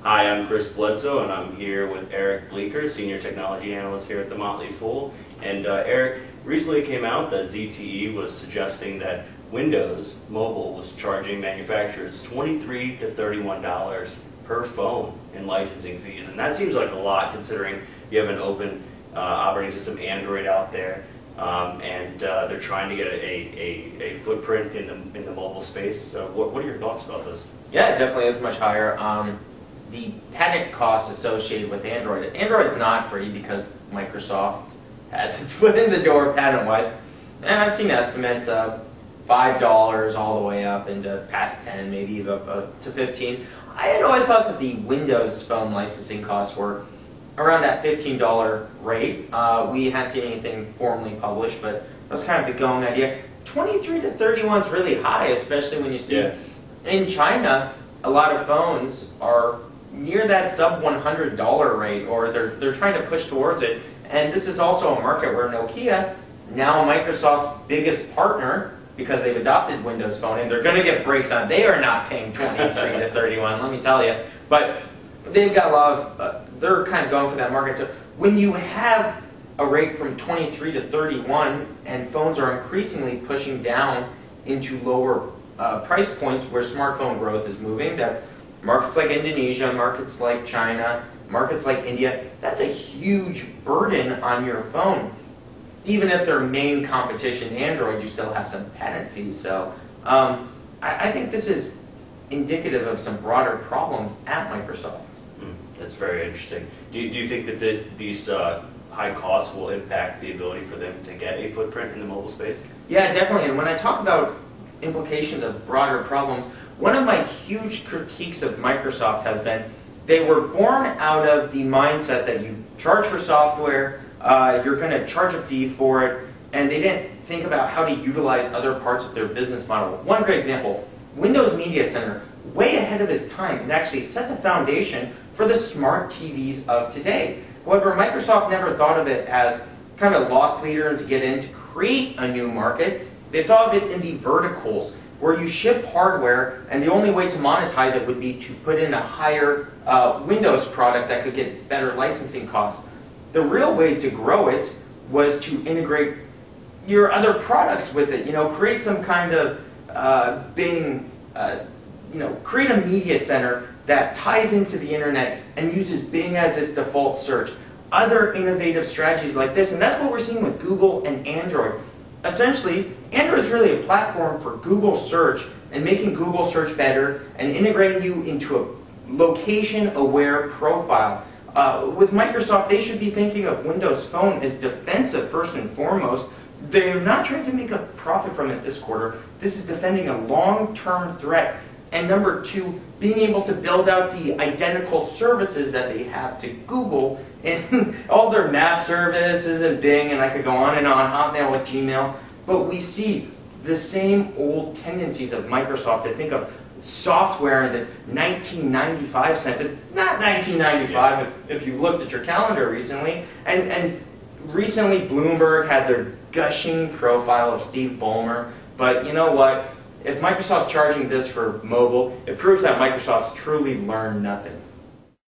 Hi, I'm Chris Bledsoe, and I'm here with Eric Bleeker, Senior Technology Analyst here at the Motley Fool. And Eric, recently came out that ZTE was suggesting that Windows Mobile was charging manufacturers $23 to $31 per phone in licensing fees. And that seems like a lot considering you have an open operating system, Android, out there. And they're trying to get a footprint in the mobile space. So what are your thoughts about this? Yeah, it definitely is much higher. The patent costs associated with Android. Android's not free because Microsoft has its foot in the door patent-wise. And I've seen estimates of $5 all the way up into past 10, maybe even up to 15. I had always thought that the Windows Phone licensing costs were around that $15 rate. We hadn't seen anything formally published, but that's kind of the going idea. 23 to 31 is really high, especially when you see in China, a lot of phones are near that sub $100 rate, or they're trying to push towards it. And this is also a market where Nokia, now Microsoft's biggest partner, because they've adopted Windows Phone, and they're going to get breaks on. They are not paying 23 to 31, let me tell you. But they've got a lot of, they're kind of going for that market. So when you have a rate from 23 to 31, and phones are increasingly pushing down into lower price points where smartphone growth is moving, that's markets like Indonesia, markets like China, markets like India, that's a huge burden on your phone. Even if their main competition, Android, you still have some patent fees. So I think this is indicative of some broader problems at Microsoft. That's very interesting. Do you think that these high costs will impact the ability for them to get a footprint in the mobile space? Yeah, definitely. And when I talk about implications of broader problems, one of my huge critiques of Microsoft has been they were born out of the mindset that you charge for software, you're going to charge a fee for it, and they didn't think about how to utilize other parts of their business model. One great example, Windows Media Center, way ahead of its time, and actually set the foundation for the smart TVs of today. However, Microsoft never thought of it as kind of a loss leader and to get in to create a new market. They thought of it in the verticals, where you ship hardware, and the only way to monetize it would be to put in a higher Windows product that could get better licensing costs. The real way to grow it was to integrate your other products with it. You know, create some kind of Bing, create a media center that ties into the internet and uses Bing as its default search. Other innovative strategies like this, and that's what we're seeing with Google and Android. Essentially, Android is really a platform for Google search and making Google search better and integrating you into a location-aware profile. With Microsoft, they should be thinking of Windows Phone as defensive first and foremost. They're not trying to make a profit from it this quarter. This is defending a long-term threat. And number two, being able to build out the identical services that they have to Google in all their map services and Bing, and I could go on, Hotmail with Gmail. But we see the same old tendencies of Microsoft to think of software in this 1995 sense. It's not 1995 if you looked at your calendar recently. And recently Bloomberg had their gushing profile of Steve Ballmer. But you know what? If Microsoft's charging this for mobile, it proves that Microsoft's truly learned nothing.